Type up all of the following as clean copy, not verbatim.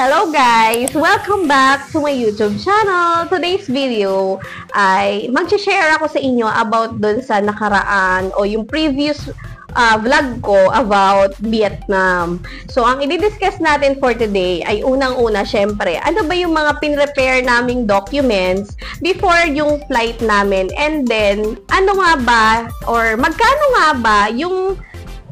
Hello guys! Welcome back to my YouTube channel. Today's video ay mag-share ako sa inyo about dun sa nakaraan o yung previous vlog ko about Vietnam. So, ang i-discuss natin for today ay unang-una, syempre, ano ba yung mga pin-repair naming documents before yung flight namin? And then, ano nga ba or magkano nga ba yung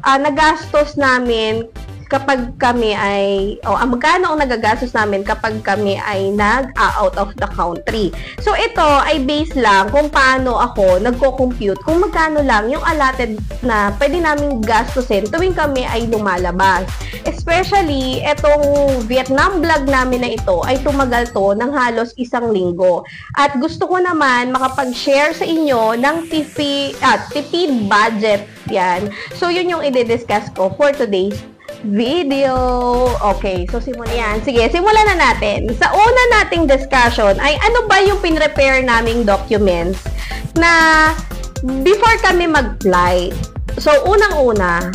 nagastos namin kapag kami ay, magkano ang nagagastos namin kapag kami ay nag-out of the country. So, ito ay based lang kung paano ako nagko-compute, kung magkano lang yung allotted na pwede namin gastusin tuwing kami ay lumalabas. Especially, itong Vietnam vlog namin na ito ay tumagal to ng halos 1 linggo. At gusto ko naman makapag-share sa inyo ng tipid budget yan. So, yun yung i-discuss ko for today's video. Okay, so simulan yan. Sige, simulan na natin. Sa una nating discussion ay ano ba yung pin-repair naming documents na before kami mag-flight. So, unang-una,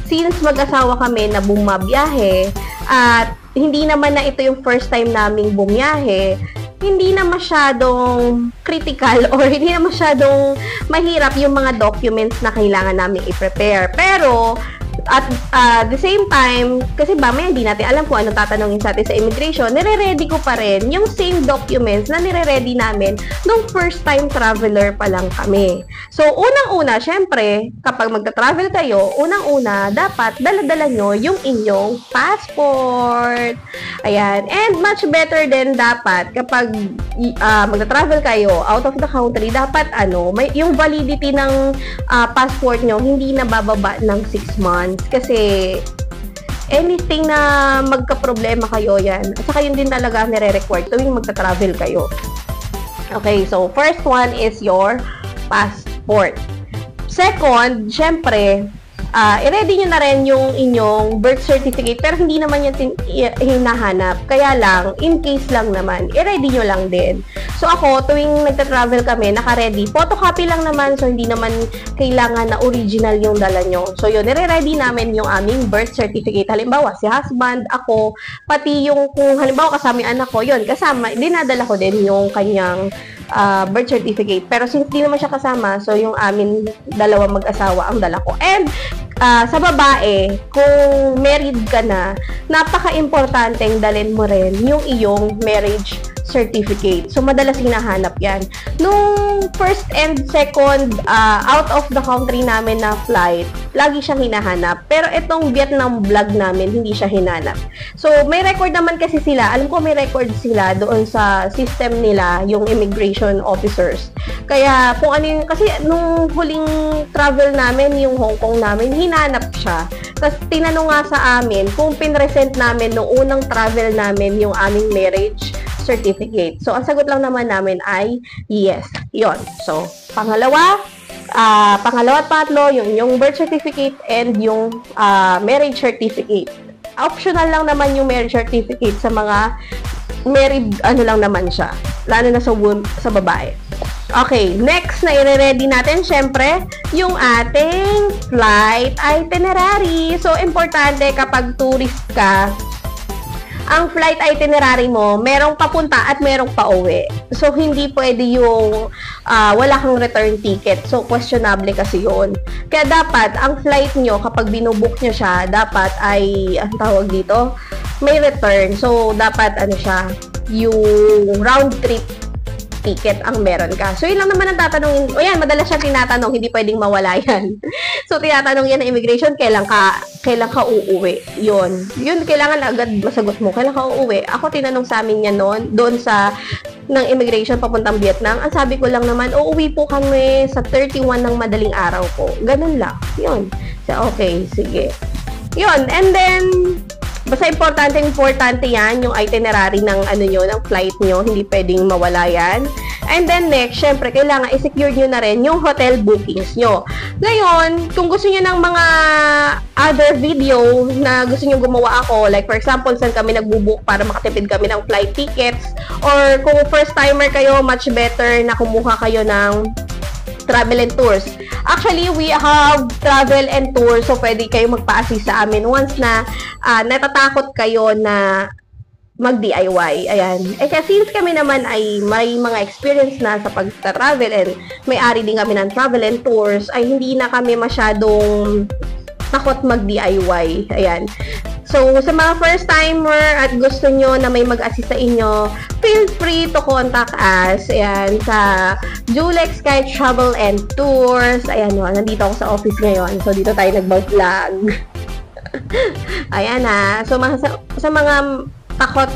since mag-asawa kami na bumabiyahe at hindi naman na ito yung first time naming bumiyahe, hindi na masyadong critical or hindi na masyadong mahirap yung mga documents na kailangan namin i-prepare. Pero, at the same time, kasi mamaya hindi natin alam kung ano tatanungin sa atin sa immigration, nire-ready ko pa rin yung same documents na nire-ready namin nung first time traveler pa lang kami. So, unang-una, syempre, kapag magta-travel kayo, unang-una, dapat dala-dala nyo yung inyong passport. Ayan. And much better din dapat kapag magta-travel kayo out of the country, dapat may yung validity ng passport nyo hindi na bababa ng 6 months. Kasi anything na magka-problema kayo yan. At saka yun din talaga nire-record tuwing magta-travel kayo. Okay, so first one is your passport. Second, syempre, i-ready nyo na rin yung inyong birth certificate, pero hindi naman yan hinahanap. Kaya lang, in case lang naman, i-ready nyo lang din. So ako, tuwing nagta-travel kami, naka-ready. Photocopy lang naman, so hindi naman kailangan na original yung dala nyo. So yun, i-ready namin yung aming birth certificate. Halimbawa, si husband, ako, pati yung, kung halimbawa kasama yung anak ko, yun, kasama, dinadala ko din yung kanyang birth certificate. Pero since di naman siya kasama, so yung amin dalawang mag-asawa ang dala ko. And sa babae, kung married ka na, napaka-importanteng dalhin mo rin yung iyong marriage certificate. So, madalas hinahanap yan. Nung first and second out of the country namin na flight, lagi siyang hinahanap. Pero itong Vietnam vlog namin, hindi siya hinanap. So, may record naman kasi sila. Alam ko may record sila doon sa system nila, yung immigration officers. Kaya, kung ano yung, kasi nung huling travel namin, yung Hong Kong namin, hinanap siya. Tapos, tinanong nga sa amin kung pinresent namin nung unang travel namin yung aming marriage certificate. So, ang sagot lang naman namin ay yes. Yon. So, pangalawa at pangatlo, yung birth certificate and yung marriage certificate. Optional lang naman yung marriage certificate sa mga married, lang naman siya. Lalo na sa babae. Okay, next na i-ready natin, syempre, yung ating flight itinerary. So, importante kapag tourist ka, ang flight itinerary mo, merong papunta at merong pauwi. So, hindi pwede yung wala kang return ticket. So, questionable kasi yun. Kaya dapat, ang flight nyo, kapag binubook nyo siya, dapat ay, ang tawag dito, may return. So, dapat, yung round trip ticket ang meron ka. So, yun lang naman ang tatanungin. O yan, madalas siya tinatanong, hindi pwedeng mawala yan. So, tinatanong yan ng immigration, kailan ka uuwi. Yun, kailangan agad masagot mo. Kailan ka uuwi? Ako, tinanong sa amin yan doon ng immigration papuntang Vietnam. Ang sabi ko lang naman, uuwi po kami sa 31 ng madaling araw po. Ganun lang. Yun. So, okay, sige. Yun, and then, basta importante yan, yung itinerary ng ng flight nyo, hindi pwedeng mawala yan. And then next, syempre, kailangan i-secure nyo na rin yung hotel bookings nyo. Ngayon, kung gusto nyo ng mga other video na gusto nyo gumawa ako, like for example, saan kami nagbubook para makatipid kami ng flight tickets, or kung first timer kayo, much better na kumuha kayo ng travel and tours. Actually, we have travel and tours, so pwede kayo magpa-assist sa amin once na natatakot kayo na mag-DIY. Ayan. Kasi since kami naman ay may mga experience na sa pag-travel and may-ari din kami ng travel and tours, ay hindi na kami masyadong takot mag-DIY. Ayan. So, sa mga first-timer at gusto nyo na may mag-assist sa inyo, feel free to contact us. Ayan, sa Julex Sky Travel and Tours. Ayan, nandito ako sa office ngayon. So, dito tayo nag-vlog. Ayan na. So, sa mga takot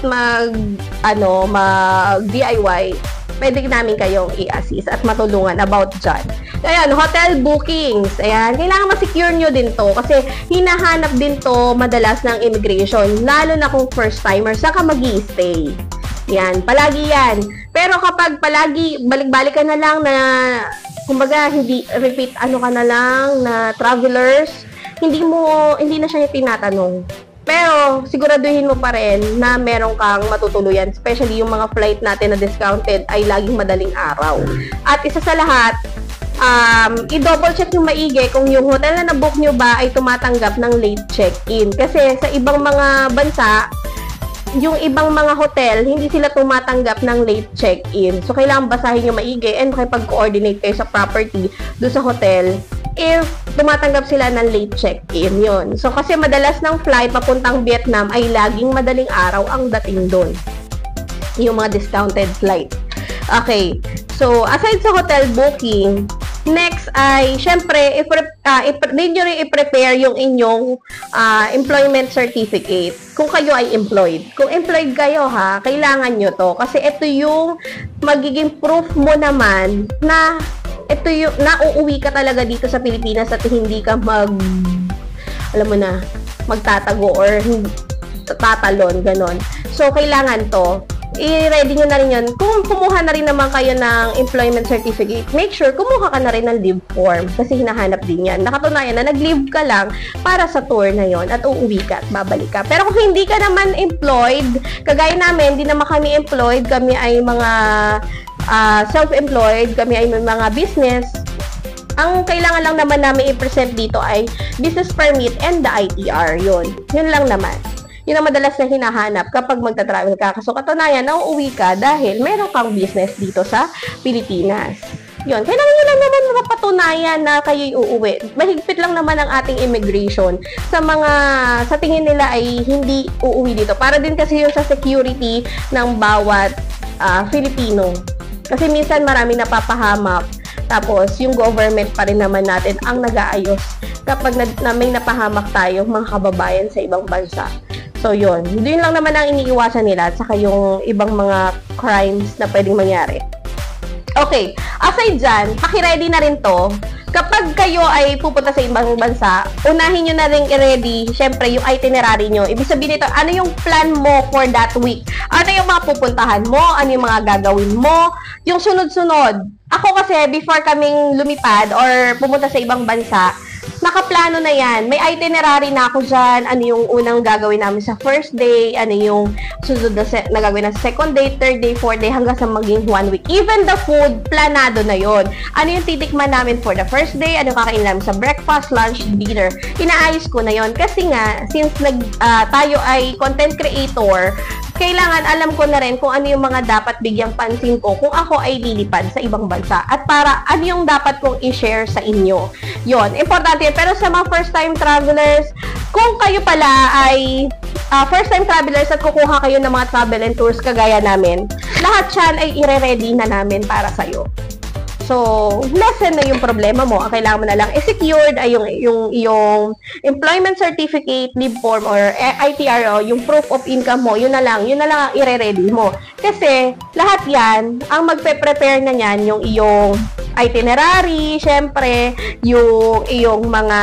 mag-DIY, pwede namin kayong i-assist at matulungan about dyan. Ayan, hotel bookings. Ayan, kailangan ma-secure nyo din to kasi hinahanap din to madalas ng immigration, lalo na kung first-timer, saka mag-i-stay. Yan, palagi yan. Pero kapag palagi, balik-balik ka na lang na, kumbaga, hindi, repeat, ka na lang na travelers, hindi na siya tinatanong. Pero, siguraduhin mo pa rin na meron kang matutuluyan. Especially yung mga flight natin na discounted ay laging madaling araw. At isa sa lahat, i-double check yung maigi kung yung hotel na nabook nyo ba ay tumatanggap ng late check-in. Kasi sa ibang mga bansa, yung ibang mga hotel, hindi sila tumatanggap ng late check-in. So, kailangan basahin yung maigi and makipag-coordinate kayo sa property doon sa hotel if tumatanggap sila ng late check-in. Yun. So, kasi madalas ng flight papuntang Vietnam ay laging madaling araw ang dating doon. Yung mga discounted flight. Okay. So, aside sa hotel booking, next ay, syempre, need nyo rin i-prepare yung inyong employment certificate kung kayo ay employed. Kung employed kayo ha, kailangan nyo to. Kasi ito yung magiging proof mo naman na ito yung nauuwi ka talaga dito sa Pilipinas at hindi ka magtatago or tatalon, ganon. So, kailangan to. I-ready nyo na rin yun. Kung kumuha na rin naman kayo ng employment certificate, make sure kumuha ka na rin ng leave form kasi hinahanap din yan. Nakatunayan na nag-leave ka lang para sa tour na yon at uuwi ka at babalik ka. Pero kung hindi ka naman employed, kagaya namin, hindi naman kami employed, kami ay mga self-employed, kami ay may mga business, ang kailangan lang naman namin i-present dito ay business permit and the ITR. Yun lang naman. Yun ang madalas na hinahanap kapag magta-travel ka. So, katunayan, nauuwi ka dahil meron kang business dito sa Pilipinas. Yun. Kailangan nyo lang naman mapatunayan na kayo'y uuwi. Mahigpit lang naman ang ating immigration sa tingin nila ay hindi uuwi dito. Para din kasi yun sa security ng bawat Filipino. Kasi minsan maraming napapahamak. Tapos, yung government pa rin naman natin ang nag-aayos kapag may napahamak tayo, mga kababayan sa ibang bansa. So, yun. Yun lang naman ang iniiwasan nila at saka yung ibang mga crimes na pwedeng mangyari. Okay. Aside dyan, pakiready na rin to. Kapag kayo ay pupunta sa ibang bansa, unahin nyo na rin i-ready, syempre, yung itinerary nyo. Ibig sabihin nito, ano yung plan mo for that week? Ano yung mga pupuntahan mo? Ano yung mga gagawin mo? Yung sunod-sunod. Ako kasi, before kaming lumipad or pumunta sa ibang bansa, nakaplano na yan. May itinerary na ako dyan. Ano yung unang gagawin namin sa first day? Ano yung susunod na gagawin na sa second day, third day, fourth day, hanggang sa maging 1 week. Even the food, planado na yon. Ano yung titikman namin for the first day? Ano kakainin namin sa breakfast, lunch, dinner? Inaayos ko na yon. Kasi nga, since tayo ay content creator, kailangan alam ko na rin kung ano yung mga dapat bigyang pansin ko kung ako ay lilipad sa ibang bansa. At para ano yung dapat kong i-share sa inyo. Yon, importante. Pero sa mga first-time travelers, kung kayo pala ay first-time travelers at kukuha kayo ng mga travel and tours kagaya namin, lahat yan ay ire-ready na namin para sa'yo. So, lessen na yung problema mo. Ang kailangan mo na lang secured ay yung employment certificate, leave form, or ITR, yung proof of income mo, yun na lang ang ire-ready mo. Kasi, lahat yan, ang magpe-prepare na yan, yung iyong itinerary, syempre, yung iyong mga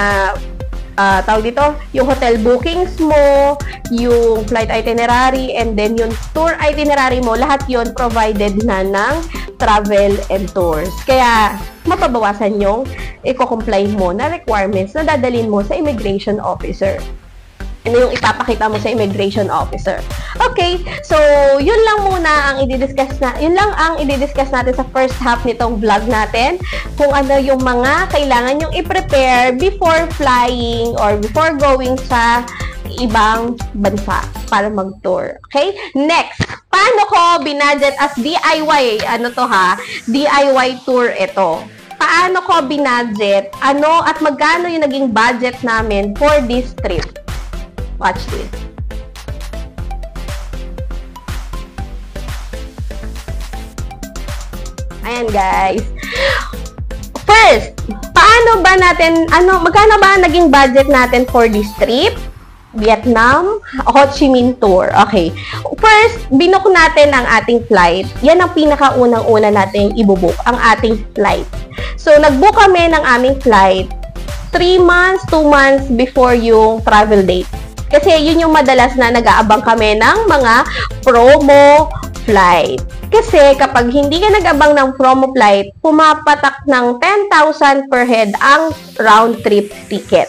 tawag dito, yung hotel bookings mo, yung flight itinerary, and then yung tour itinerary mo, lahat yon provided na ng travel and tours. Kaya, mapabawasan yung i-comply mo na requirements na dadalhin mo sa immigration officer. Ano yung ipapakita mo sa immigration officer. Okay, so yun lang muna ang i-discuss natin sa first half nitong vlog natin. Kung ano yung mga kailangan yung i-prepare before flying or before going sa ibang bansa para mag-tour. Okay? Next, paano ko binudget as DIY? Ano to ha? DIY tour ito. Paano ko binudget? Ano at magkano yung naging budget namin for this trip? Watch this. Ayan guys. First, paano ba natin, magkano ba naging budget natin for this trip? Vietnam, Ho Chi Minh Tour. Okay. First, binook natin ang ating flight. Yan ang pinakaunang-una natin ibubook, ang ating flight. So, nagbook kami ng aming flight 3 months, 2 months before yung travel date. Kasi yun yung madalas na nag-aabang kami ng mga promo flight. Kasi kapag hindi ka nag-abang ng promo flight, pumapatak ng 10,000 per head ang round trip ticket.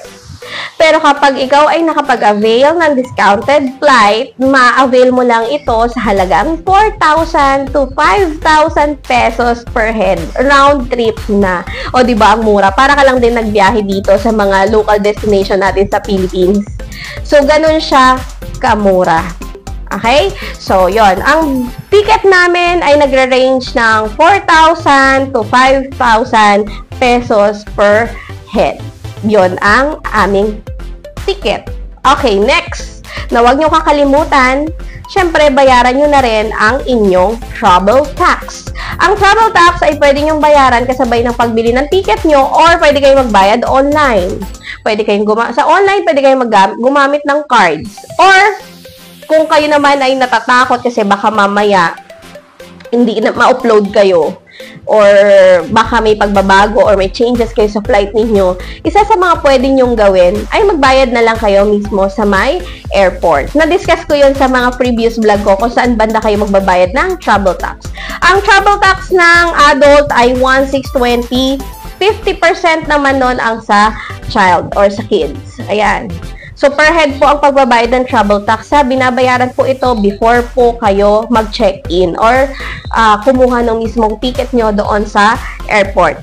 Pero kapag ikaw ay nakapag-avail ng discounted flight, ma-avail mo lang ito sa halagang 4,000 to 5,000 pesos per head. Round trip na. O diba, ang mura. Para ka lang din nagbiyahe dito sa mga local destination natin sa Philippines. So, ganun siya kamura. Okay? So, yon. Ang ticket namin ay nagre-range ng 4,000 to 5,000 pesos per head. Yon ang aming ticket. Okay, next. Na huwag nyo kakalimutan, syempre, bayaran nyo na rin ang inyong travel tax. Ang travel tax ay pwede nyong bayaran kasabay ng pagbili ng ticket nyo or pwede kayong magbayad online. Pwede kayong sa online, pwede kayong gumamit ng cards. Or, kung kayo naman ay natatakot kasi baka mamaya hindi na ma-upload kayo or baka may pagbabago or may changes kayo sa flight ninyo, isa sa mga pwede nyong gawin ay magbayad na lang kayo mismo sa may airport. Na-discuss ko yun sa mga previous vlog ko kung saan banda kayo magbabayad ng travel tax. Ang travel tax ng adult ay 1,620. 50% naman nun ang sa child or sa kids. Ayan. So, per head po ang pagbabayad ng travel tax. Binabayaran po ito before po kayo mag-check-in or kumuha ng mismong ticket nyo doon sa airport.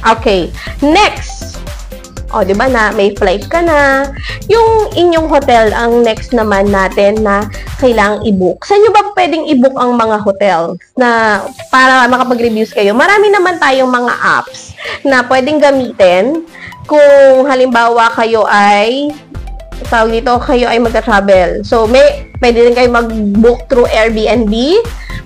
Okay. Next. O, di ba na may flight ka na. Yung inyong hotel ang next naman natin na kailangang i-book. Saan nyo ba pwedeng i-book ang mga hotels na para makapag-reviews kayo? Marami naman tayong mga apps na pwedeng gamitin kung halimbawa kayo ay kayo ay magta-travel. So, pwede rin kayo mag-book through Airbnb.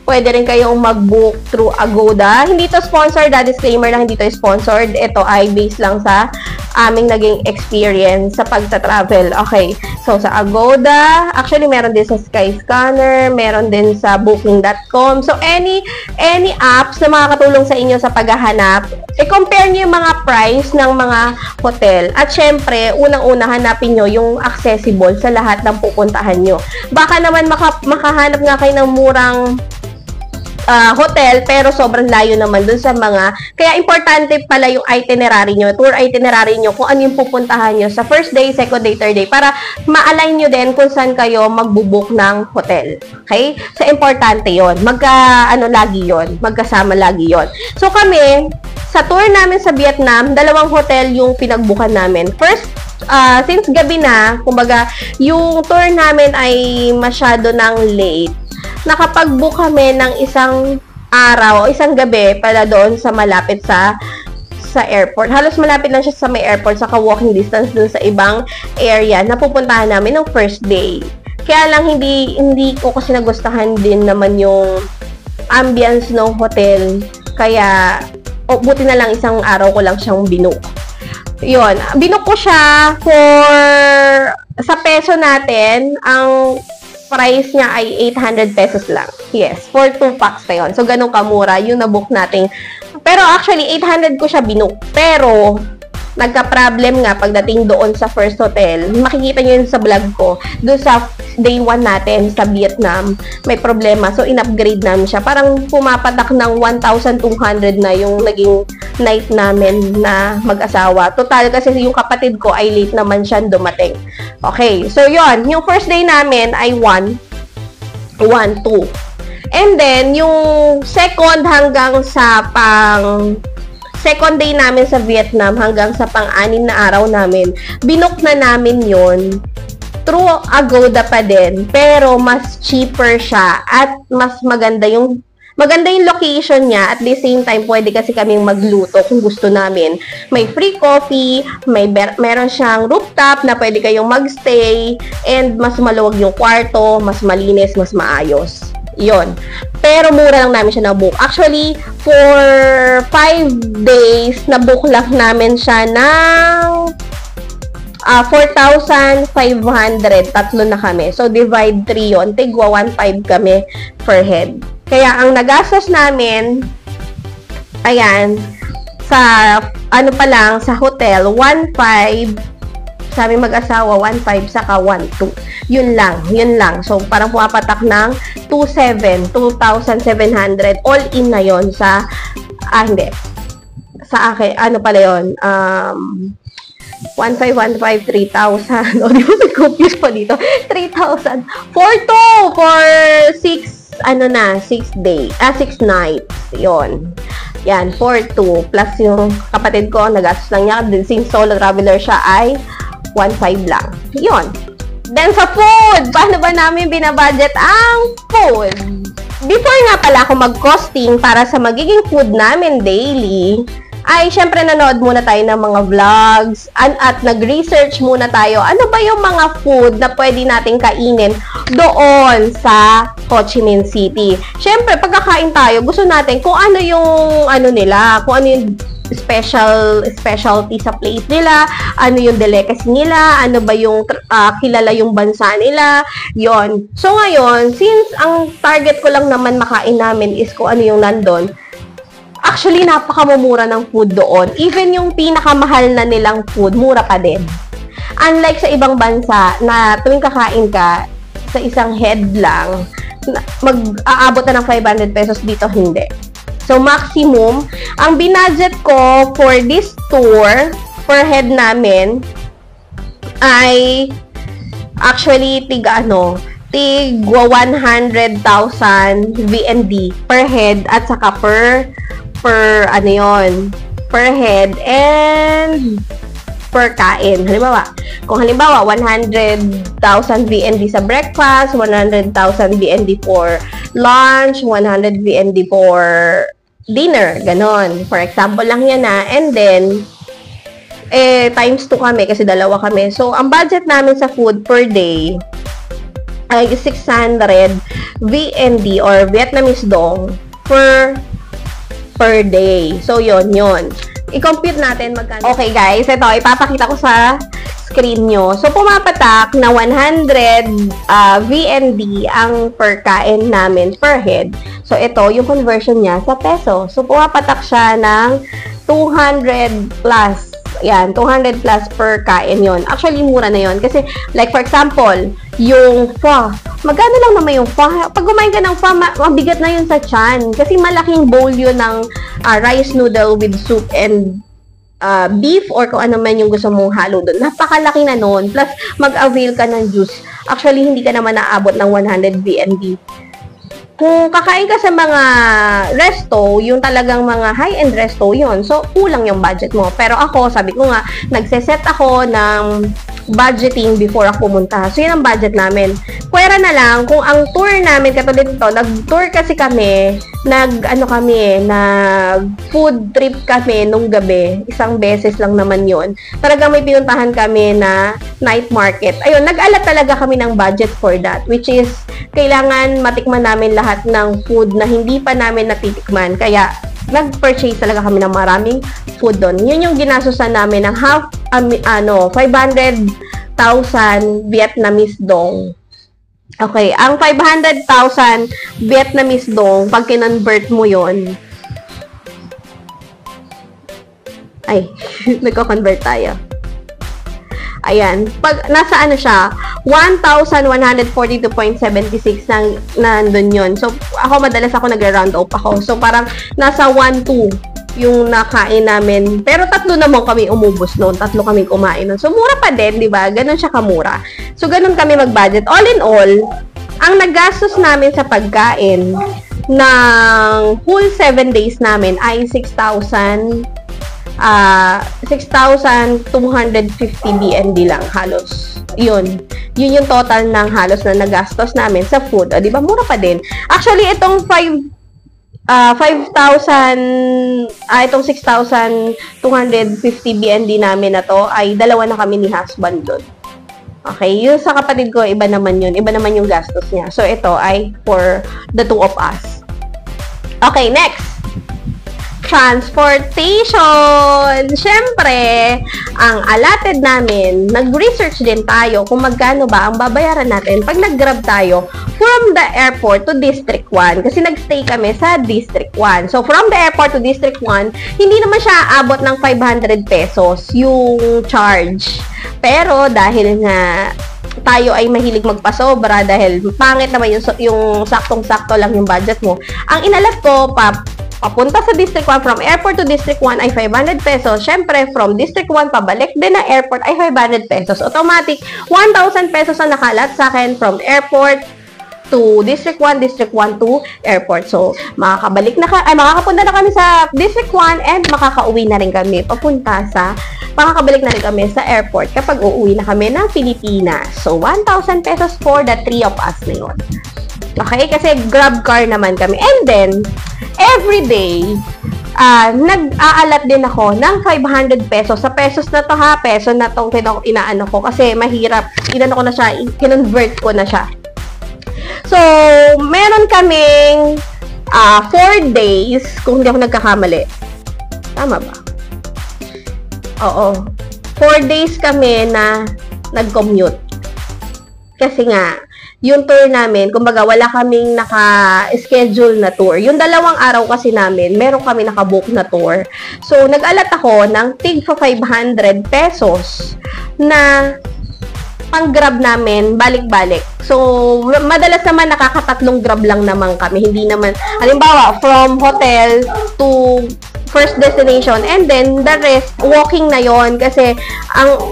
Pwede rin kayong mag-book through Agoda. Hindi to sponsored, disclaimer lang, hindi to sponsored. Ito ay based lang sa aming naging experience sa pagta-travel. Okay. So, sa Agoda, actually, meron din sa Skyscanner, meron din sa Booking.com. So, any apps na makakatulong sa inyo sa paghahanap, i-compare nyo yung mga price ng mga hotel. At syempre, unang-una hanapin nyo yung accessible sa lahat ng pupuntahan nyo. Baka naman makahanap nga kayo ng murang hotel, pero sobrang layo naman dun sa mga, kaya importante pala yung itinerary nyo, tour itinerary nyo, kung ano yung pupuntahan nyo sa first day, second day, third day, para ma-align nyo din kung saan kayo magbubook ng hotel. Okay? So, importante yon. Lagi yon. Magkasama lagi yon. So, kami, sa tour namin sa Vietnam, 2 hotel yung pinagbukan namin. First, since gabi na, kumbaga, yung tour namin ay masyado ng late, nakapag-book kami ng isang araw o isang gabi para doon sa malapit sa airport. Halos malapit lang siya sa may airport, saka walking distance doon sa ibang area na pupuntahan namin ng first day. Kaya lang hindi ko kasi nagustuhan din naman yung ambience ng hotel. Kaya buti na lang isang araw ko lang siyang binook. Yun, binook ko siya sa peso natin, ang price niya ay 800 pesos lang. Yes, for 2 packs na yun. So, ganun kamura yung nabook natin. Pero actually, 800 ko siya binook. Pero, nagka-problem nga pagdating doon sa first hotel. Makikita nyo yun sa vlog ko. Doon sa day 1 natin sa Vietnam, may problema. So, in-upgrade namin siya. Parang pumapatak ng 1,200 na yung naging night namin na mag-asawa. Total, kasi yung kapatid ko ay late naman siya dumating. Okay. So, yon. Yung first day namin ay 1, 2. And then, yung second hanggang sa second day namin sa Vietnam hanggang sa pang-anim na araw namin, binook na namin yon through Agoda pa din, pero mas cheaper siya at mas maganda yung location niya. At the same time, pwede kasi kaming magluto kung gusto namin. May free coffee, meron siyang rooftop na pwede kayong magstay, and mas maluwag yung kwarto, mas malinis, mas maayos. Yon. Pero mura lang namin siya na-book. Actually, for 5 days, na-book lang namin siya ng 4,500. Tatlo na kami. So, divide 3 yun. Tigwa 1,500 kami per head. Kaya, ang nagastos namin, ayan, sa, ano pa lang, sa hotel, 1,500, sabi mag-asawa, 1,500, saka 1,200. Yun lang. So, parang pumapatak ng 2,700. All in na yon sa, hindi. Sa akin, ano pala yun, 1,500, 3,000. O, di ba confused pa dito? 3,000. For 6 nights. Yon. Yan, 4,200. Plus yung kapatid ko, nagastos lang niya. Since solo traveler siya, ay 1,500 lang. Yon. Then sa food, paano ba namin binabudget ang food? Before nga pala ako mag-costing para sa magiging food namin daily, ay syempre nanood muna tayo ng mga vlogs at nag-research muna tayo ano ba yung mga food na pwede nating kainin doon sa Ho Chi Minh City. Syempre pagkakain tayo, gusto natin kung ano yung nila, kung ano yung specialty sa plate nila, ano yung delicacy nila, ano ba yung kilala yung bansa nila, yon. So ngayon, since ang target ko lang naman makain namin is kung ano yung nandun, actually, napakamumura ng food doon. Even yung pinakamahal na nilang food, mura pa din. Unlike sa ibang bansa na tuwing kakain ka, sa isang head lang, mag-aabot na ng 500 pesos, dito hindi. So, maximum, ang binudget ko for this tour, per head namin, ay actually, tigwa 100,000 VND per head at saka per head and per kain. Kung halimbawa 100,000 VND sa breakfast, 100,000 VND for lunch, 100 VND for dinner, ganon. For example lang yan and then times 2 kami kasi dalawa kami. So, ang budget namin sa food per day ay 600 VND or Vietnamese dong per day. So, yun. I-compute natin magkano. Okay, guys. Ito, ipapakita ko sa screen nyo. So, pumapatak na 100 VND ang per kain namin per head. So, ito, yung conversion niya sa peso. So, pumapatak siya ng 200 plus. Yan, 200 plus per kain yon. Actually, mura na yon. Kasi, like for example, yung pho. Magkano lang naman yung pho? Pag kumain ka ng pho, mabigat na yun sa tiyan. Kasi malaking bowl yun ng rice noodle with soup and beef or kung ano man yung gusto mong halo doon. Napakalaki na nun. Plus, mag-avail ka ng juice. Actually, hindi ka naman naabot ng 100 VND. Kung kakain ka sa mga resto, yung talagang mga high-end resto, yun. So, kulang yung budget mo. Pero ako, sabi ko nga, nagseset ako ng budgeting before ako pumunta. So, yun ang budget namin. Pwera na lang, kung ang tour namin, katulad nito, nag-tour kasi kami, nag-food trip kami nung gabi. Isang beses lang naman yun. Talagang may pinuntahan kami na night market. Ayun, nag-alat talaga kami ng budget for that. Which is, kailangan matikman namin lahat ng food na hindi pa namin natitikman. Kaya, nag-purchase talaga kami ng maraming food doon. Yun yung ginastosan namin ng 500,000 Vietnamese dong. Okay, ang 500,000 Vietnamese dong, pag kinonvert mo yun, ay, nagko-convert tayo. Ayan, pag nasa siya, 1,142.76 nandun yun. So, madalas ako nag-round up ako. So, parang nasa 1,2 yung nakain namin. Pero 3 naman kami umubos noon. 3 kami kumain noon. So, mura pa din, di ba? Ganon siya kamura. So, ganon kami mag-budget. All in all, ang nagastos namin sa pagkain ng whole 7 days namin ay 6,250 BND lang halos. Yun. Yun yung total ng halos na nagastos namin sa food. O, di ba? Mura pa din. Actually, itong 6,250 BND namin na to ay dalawa na kami ni husband doon. Okay, yung sa kapatid ko, iba naman yun. Iba naman yung gastos niya. So, ito ay for the two of us. Okay, next. Transportation! Siyempre, ang allotted namin, nag-research din tayo kung magkano ba ang babayaran natin pag nag-grab tayo from the airport to District 1. Kasi nag-stay kami sa District 1. So, from the airport to District 1, hindi naman siya abot ng 500 pesos yung charge. Pero, dahil nga tayo ay mahilig magpasobra dahil pangit naman yung saktong-sakto lang yung budget mo, ang inalat ko, papunta sa District 1, from airport to District 1 ay 500 pesos. Siyempre, from District 1 pabalik din na airport ay 500 pesos. Automatic, 1,000 pesos ang nakalat sa akin from airport to District 1, District 1 to airport. So, makakapunta na kami sa District 1 and makakauwi na rin kami makakabalik na rin kami sa airport kapag uuwi na kami ng Pilipinas. So, 1,000 pesos for the three of us na yun. Okay? Kasi grab car naman kami. And then, every day, nag-aalat din ako ng 500 pesos. Sa pesos na to ha, peso na tong inaano ko kasi mahirap. Inano ko na siya, kinonvert ko na siya. So, meron kaming 4 days, kung hindi ako nagkakamali. Tama ba? Oo. 4 days kami na nag-commute. Kasi nga, yung tour namin, kumbaga wala kaming naka-schedule na tour. Yung 2 araw kasi namin, meron kami nakabook na tour. So, nag-alat ako ng tig 500 pesos na pang-grab namin, balik-balik. So, madalas naman nakakatatlong grab lang naman kami. Hindi naman, halimbawa, from hotel to first destination and then the rest walking na yon kasi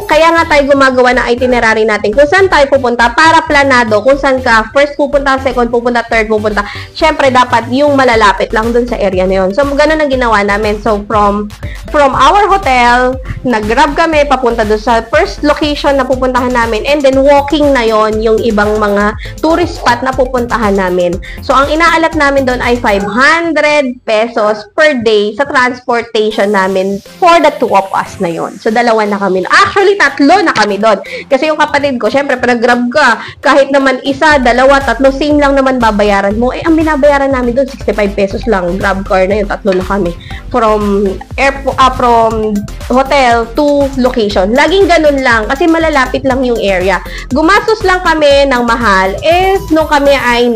kaya nga tayo gumagawa ng itinerary natin kung saan tayo pupunta para planado kung saan ka first pupunta, second pupunta, third pupunta. Syempre dapat yung malalapit lang dun sa area na yon. So ganoon ang ginawa namin. So from our hotel, nag-grab kami papunta dun sa first location na pupuntahan namin and then walking na yon yung ibang mga tourist spot na pupuntahan namin. So ang inaalat namin doon ay 500 pesos per day sa transportation namin for the two of us na yon. So, 2 na kami. Actually, 3 na kami doon. Kasi yung kapatid ko, syempre, pag grab ka, kahit naman 1, 2, 3, same lang naman babayaran mo. Ang binabayaran namin doon, 65 pesos lang. Grab car na yun, 3 na kami. From hotel to location. Laging ganun lang, kasi malalapit lang yung area. Gumastos lang kami ng mahal is nung kami ay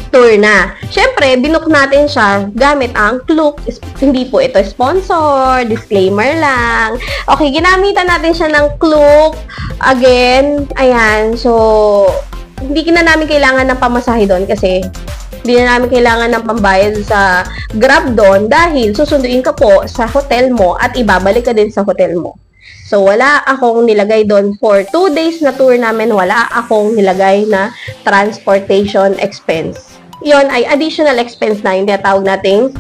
tour na. Siyempre, binook natin siya gamit ang Klook. Hindi po ito sponsor, disclaimer lang. Okay, ginamitan natin siya ng Klook. Again, ayan. So, hindi na namin kailangan ng pamasahe doon kasi hindi na namin kailangan ng pambayad sa Grab doon dahil susunduin ka po sa hotel mo at ibabalik ka din sa hotel mo. So, wala akong nilagay doon for 2 days na tour namin. Wala akong nilagay na transportation expense. Yon ay additional expense na yung tinatawag nating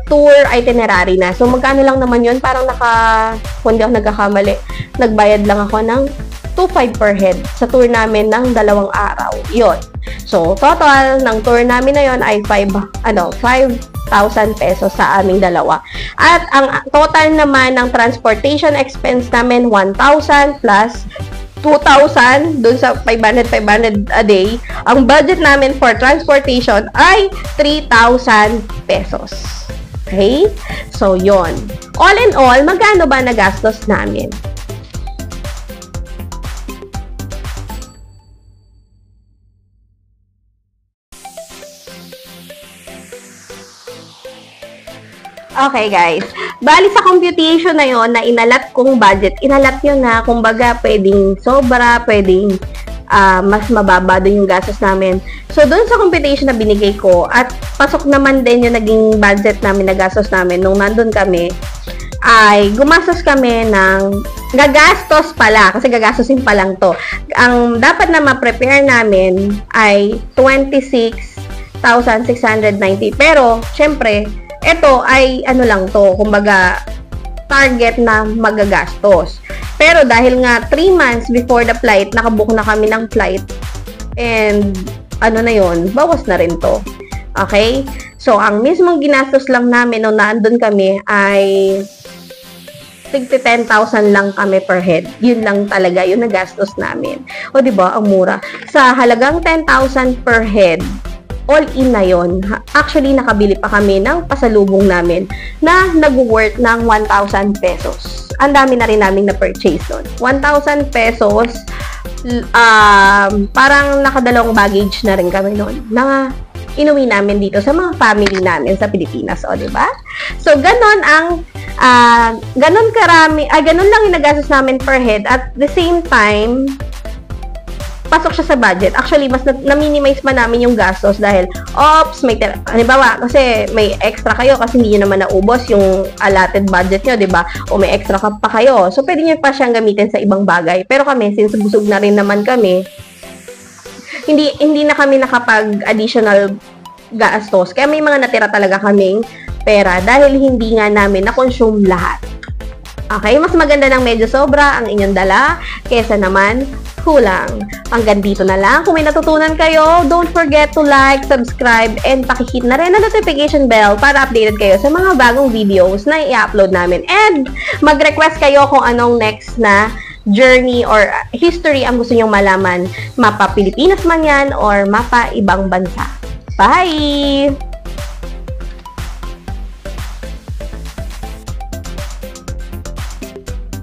tour itinerary na. So, magkano lang naman yun? Parang kung hindi ako nagkakamali, nagbayad lang ako ng 2,500 per head sa tour namin ng 2 araw. Yon. So, total ng tour namin na yon ay 5,000 pesos sa aming dalawa. At ang total naman ng transportation expense namin, 1,000 plus 2,000 dun sa 500 a day. Ang budget namin for transportation ay 3,000 pesos. Okay? So, yon. All in all, magkano ba nagastos namin? Okay, guys. Bali sa computation na yon na inalat kong budget, inalat yun na, kumbaga, pwedeng sobra, pwedeng mas mababa doon yung gastos namin. So, doon sa computation na binigay ko, at pasok naman din yung naging budget namin na gastos namin nung nandun kami, ay gumastos kami ng gagastos pala, kasi gagastosin pa lang to. Ang dapat na ma-prepare namin ay 26,690. Pero, syempre, ito ay ano lang to, kumbaga target na magagastos. Pero dahil nga 3 months before the flight, nakabook na kami ng flight. And ano na yon, bawas na rin to. Okay? So, ang mismong ginastos lang namin nung naandun kami ay 10,000 lang kami per head. Yun lang talaga yung nagastos namin. O, diba? Ang mura. Sa halagang 10,000 per head, all in na yun. Actually, nakabili pa kami ng pasalubong namin na nag-worth ng 1,000 pesos. Ang dami na rin namin na-purchase nun. 1,000 pesos, parang nakadalawang baggage na rin kami nun na inuwi namin dito sa mga family namin sa Pilipinas, o, diba? So, ganon ang, ganon lang yung nagastos namin per head. At the same time, pasok siya sa budget. Actually, mas na-minimize pa namin yung gastos dahil, halimbawa, kasi may extra kayo kasi hindi nyo naman naubos yung allotted budget nyo, diba? O may extra pa kayo. So, pwede nyo pa siyang gamitin sa ibang bagay. Pero kami, since busog na rin naman kami, hindi na kami nakapag-additional gastos. Kaya may mga natira talaga kaming pera dahil hindi nga namin na-consume lahat. Okay? Mas maganda ng medyo sobra ang inyong dala kesa naman kulang. Hanggang dito na lang. Kung may natutunan kayo, don't forget to like, subscribe, and pakihit na rin ang notification bell para updated kayo sa mga bagong videos na i-upload namin. And mag-request kayo kung anong next na journey or history ang gusto nyong malaman. Mapa Pilipinas man yan or mapa ibang bansa. Bye!